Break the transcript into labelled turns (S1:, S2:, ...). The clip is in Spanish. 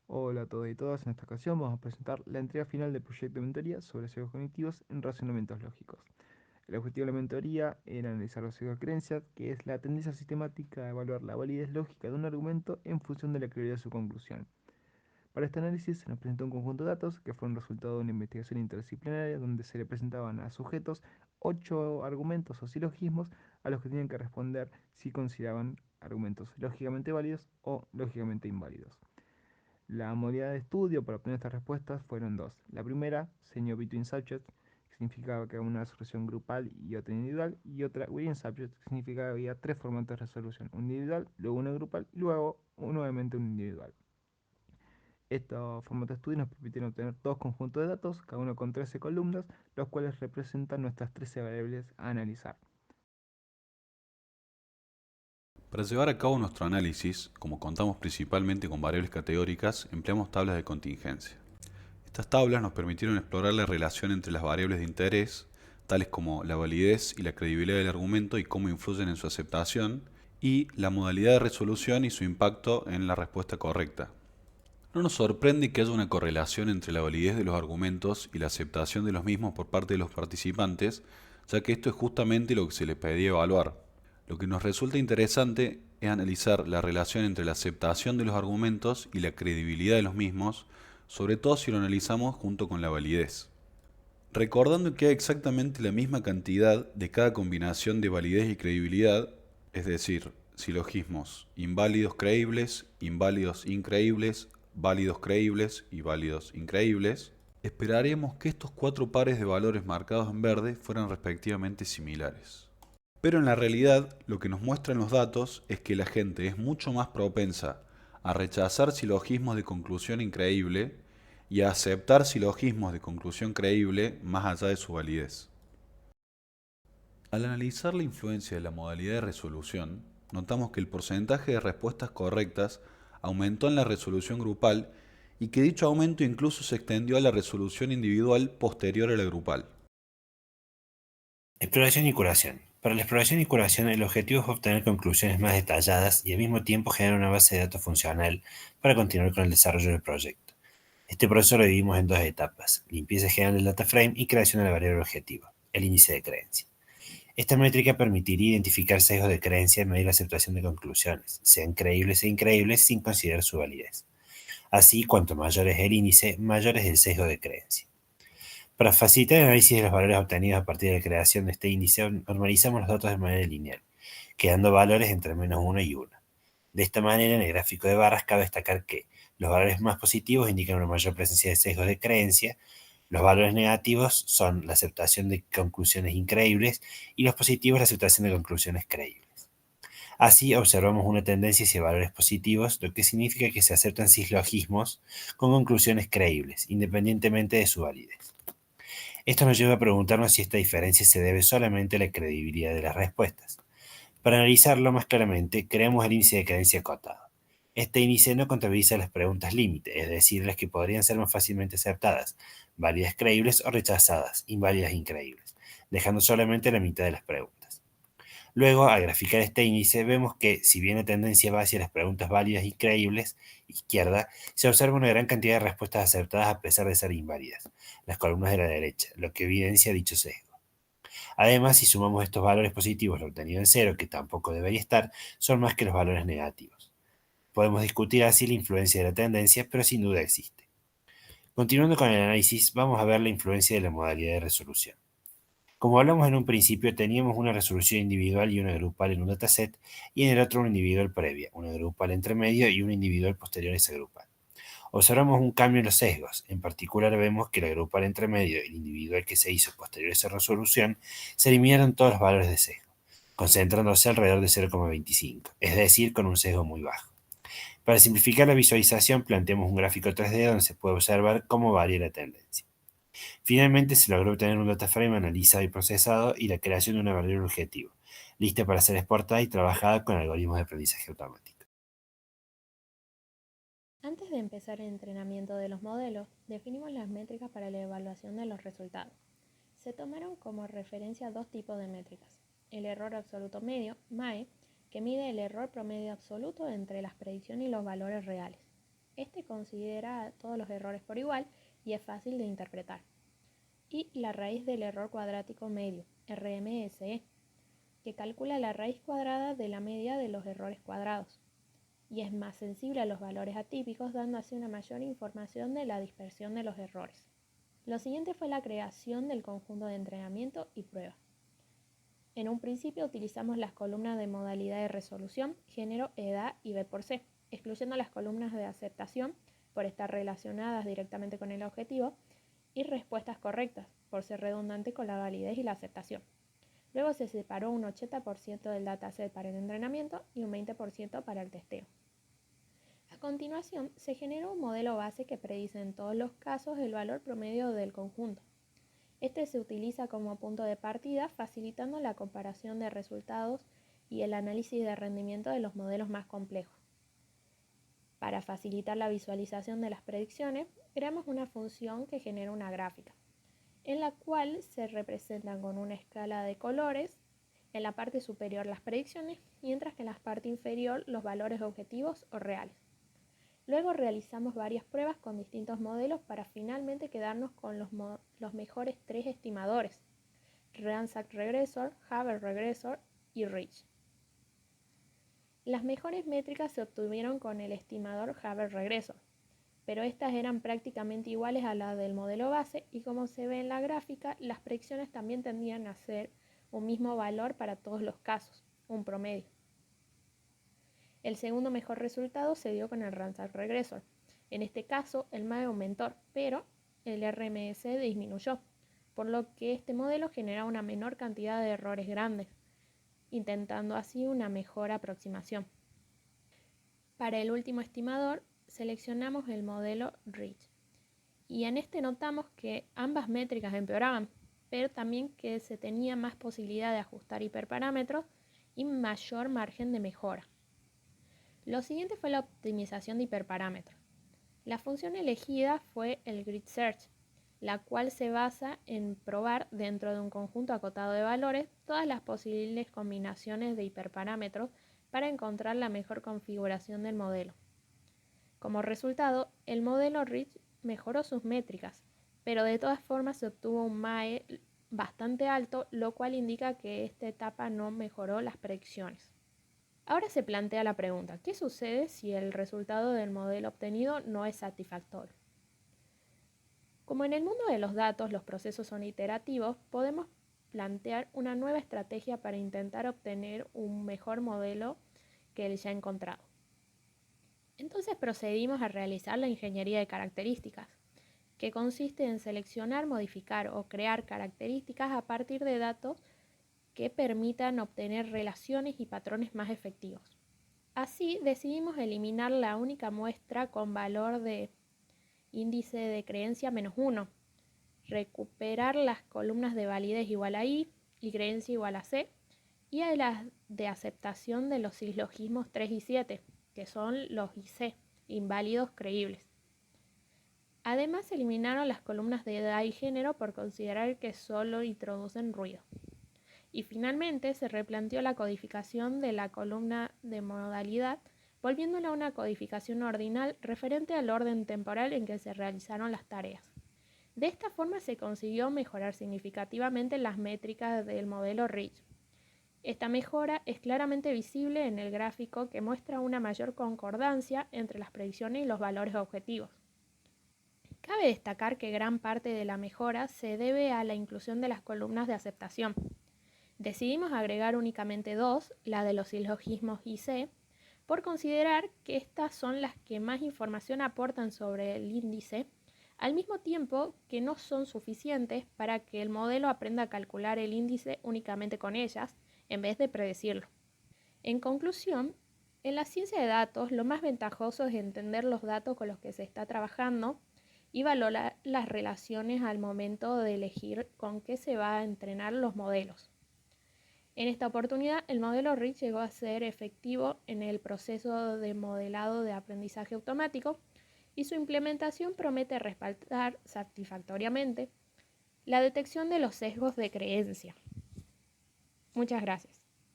S1: Hola a todos y todas, en esta ocasión vamos a presentar la entrega final del proyecto de mentoría sobre sesgos cognitivos en razonamientos lógicos. El objetivo de la mentoría era analizar los sesgos de creencias, que es la tendencia sistemática a evaluar la validez lógica de un argumento en función de la credibilidad de su conclusión. Para este análisis se nos presentó un conjunto de datos que fueron resultado de una investigación interdisciplinaria donde se le presentaban a sujetos 8 argumentos o silogismos a los que tenían que responder si consideraban argumentos lógicamente válidos o lógicamente inválidos. La modalidad de estudio para obtener estas respuestas fueron dos. La primera, Senior Between Subjects, que significaba que había una resolución grupal y otra individual, y otra Within Subjects, que significaba que había tres formatos de resolución, un individual, luego una grupal y luego nuevamente un individual. Estos formatos de estudio nos permitieron obtener dos conjuntos de datos, cada uno con 13 columnas, los cuales representan nuestras 13 variables a analizar.
S2: Para llevar a cabo nuestro análisis, como contamos principalmente con variables categóricas, empleamos tablas de contingencia. Estas tablas nos permitieron explorar la relación entre las variables de interés, tales como la validez y la credibilidad del argumento y cómo influyen en su aceptación, y la modalidad de resolución y su impacto en la respuesta correcta. No nos sorprende que haya una correlación entre la validez de los argumentos y la aceptación de los mismos por parte de los participantes, ya que esto es justamente lo que se les pedía evaluar. Lo que nos resulta interesante es analizar la relación entre la aceptación de los argumentos y la credibilidad de los mismos, sobre todo si lo analizamos junto con la validez. Recordando que hay exactamente la misma cantidad de cada combinación de validez y credibilidad, es decir, silogismos inválidos creíbles, inválidos increíbles, válidos creíbles y válidos increíbles, esperaríamos que estos cuatro pares de valores marcados en verde fueran respectivamente similares. Pero en la realidad, lo que nos muestran los datos es que la gente es mucho más propensa a rechazar silogismos de conclusión increíble y a aceptar silogismos de conclusión creíble más allá de su validez. Al analizar la influencia de la modalidad de resolución, notamos que el porcentaje de respuestas correctas aumentó en la resolución grupal y que dicho aumento incluso se extendió a la resolución individual posterior a la grupal.
S3: Exploración y curación. Para la exploración y curación, el objetivo es obtener conclusiones más detalladas y al mismo tiempo generar una base de datos funcional para continuar con el desarrollo del proyecto. Este proceso lo dividimos en dos etapas: limpieza general del data frame y creación de la variable objetivo, el índice de creencia. Esta métrica permitiría identificar sesgos de creencia y medir la aceptación de conclusiones, sean creíbles e increíbles, sin considerar su validez. Así, cuanto mayor es el índice, mayor es el sesgo de creencia. Para facilitar el análisis de los valores obtenidos a partir de la creación de este índice, normalizamos los datos de manera lineal, quedando valores entre -1 y 1. De esta manera, en el gráfico de barras cabe destacar que los valores más positivos indican una mayor presencia de sesgos de creencia, los valores negativos son la aceptación de conclusiones increíbles y los positivos la aceptación de conclusiones creíbles. Así, observamos una tendencia hacia valores positivos, lo que significa que se aceptan silogismos con conclusiones creíbles, independientemente de su validez. Esto nos lleva a preguntarnos si esta diferencia se debe solamente a la credibilidad de las respuestas. Para analizarlo más claramente, creamos el índice de creencia acotado. Este índice no contabiliza las preguntas límite, es decir, las que podrían ser más fácilmente aceptadas, válidas creíbles o rechazadas, inválidas increíbles, dejando solamente la mitad de las preguntas. Luego, al graficar este índice, vemos que, si bien la tendencia va hacia las preguntas válidas y creíbles, izquierda, se observa una gran cantidad de respuestas aceptadas a pesar de ser inválidas, las columnas de la derecha, lo que evidencia dicho sesgo. Además, si sumamos estos valores positivos lo obtenido en cero, que tampoco debería estar, son más que los valores negativos. Podemos discutir así la influencia de la tendencia, pero sin duda existe. Continuando con el análisis, vamos a ver la influencia de la modalidad de resolución. Como hablamos en un principio, teníamos una resolución individual y una grupal en un dataset, y en el otro una individual previa, una grupal entre medio y una individual posterior a esa grupal. Observamos un cambio en los sesgos. En particular, vemos que la grupal entre medio y el individual que se hizo posterior a esa resolución se eliminaron todos los valores de sesgo, concentrándose alrededor de 0,25, es decir, con un sesgo muy bajo. Para simplificar la visualización, planteamos un gráfico 3D donde se puede observar cómo varía la tendencia. Finalmente, se logró obtener un dataframe analizado y procesado y la creación de una variable objetivo, lista para ser exportada y trabajada con algoritmos de aprendizaje automático.
S4: Antes de empezar el entrenamiento de los modelos, definimos las métricas para la evaluación de los resultados. Se tomaron como referencia dos tipos de métricas: el error absoluto medio, MAE, que mide el error promedio absoluto entre las predicciones y los valores reales, Este considera todos los errores por igual y es fácil de interpretar. Y la raíz del error cuadrático medio, RMSE, que calcula la raíz cuadrada de la media de los errores cuadrados y es más sensible a los valores atípicos, dando así una mayor información de la dispersión de los errores. Lo siguiente fue la creación del conjunto de entrenamiento y prueba. En un principio utilizamos las columnas de modalidad de resolución, género, edad y B por C, excluyendo las columnas de aceptación por estar relacionadas directamente con el objetivo y respuestas correctas por ser redundante con la validez y la aceptación. Luego se separó un 80% del dataset para el entrenamiento y un 20% para el testeo. A continuación, se generó un modelo base que predice en todos los casos el valor promedio del conjunto. Este se utiliza como punto de partida, facilitando la comparación de resultados y el análisis de rendimiento de los modelos más complejos. Para facilitar la visualización de las predicciones, creamos una función que genera una gráfica, en la cual se representan con una escala de colores, en la parte superior las predicciones, mientras que en la parte inferior los valores objetivos o reales. Luego realizamos varias pruebas con distintos modelos para finalmente quedarnos con los mejores 3 estimadores: Randstad Regressor, Haber Regressor y Rich. Las mejores métricas se obtuvieron con el estimador Haber Regressor, pero estas eran prácticamente iguales a las del modelo base y, como se ve en la gráfica, las predicciones también tendían a ser un mismo valor para todos los casos, un promedio. El segundo mejor resultado se dio con el Randstad Regressor. En este caso, el MAE aumentó, pero el RMS disminuyó, por lo que este modelo genera una menor cantidad de errores grandes, intentando así una mejor aproximación. Para el último estimador, seleccionamos el modelo Rich, y en este notamos que ambas métricas empeoraban, pero también que se tenía más posibilidad de ajustar hiperparámetros y mayor margen de mejora. Lo siguiente fue la optimización de hiperparámetros. La función elegida fue el Grid Search, la cual se basa en probar dentro de un conjunto acotado de valores todas las posibles combinaciones de hiperparámetros para encontrar la mejor configuración del modelo. Como resultado, el modelo Rich mejoró sus métricas, pero de todas formas se obtuvo un MAE bastante alto, lo cual indica que esta etapa no mejoró las predicciones. Ahora se plantea la pregunta: ¿qué sucede si el resultado del modelo obtenido no es satisfactorio? Como en el mundo de los datos los procesos son iterativos, podemos plantear una nueva estrategia para intentar obtener un mejor modelo que el ya encontrado. Entonces procedimos a realizar la ingeniería de características, que consiste en seleccionar, modificar o crear características a partir de datos que permitan obtener relaciones y patrones más efectivos. Así decidimos eliminar la única muestra con valor de índice de creencia -1, recuperar las columnas de validez igual a I y creencia igual a C, y a las de aceptación de los silogismos 3 y 7, que son los IC, inválidos creíbles. Además, se eliminaron las columnas de edad y género por considerar que solo introducen ruido. Y finalmente se replanteó la codificación de la columna de modalidad, volviéndola una codificación ordinal referente al orden temporal en que se realizaron las tareas. De esta forma se consiguió mejorar significativamente las métricas del modelo Rich. Esta mejora es claramente visible en el gráfico, que muestra una mayor concordancia entre las predicciones y los valores objetivos. Cabe destacar que gran parte de la mejora se debe a la inclusión de las columnas de aceptación. Decidimos agregar únicamente 2, la de los silogismos IC, por considerar que estas son las que más información aportan sobre el índice, al mismo tiempo que no son suficientes para que el modelo aprenda a calcular el índice únicamente con ellas, en vez de predecirlo. En conclusión, en la ciencia de datos lo más ventajoso es entender los datos con los que se está trabajando y valorar las relaciones al momento de elegir con qué se va a entrenar los modelos. En esta oportunidad, el modelo Rich llegó a ser efectivo en el proceso de modelado de aprendizaje automático y su implementación promete respaldar satisfactoriamente la detección de los sesgos de creencia. Muchas gracias.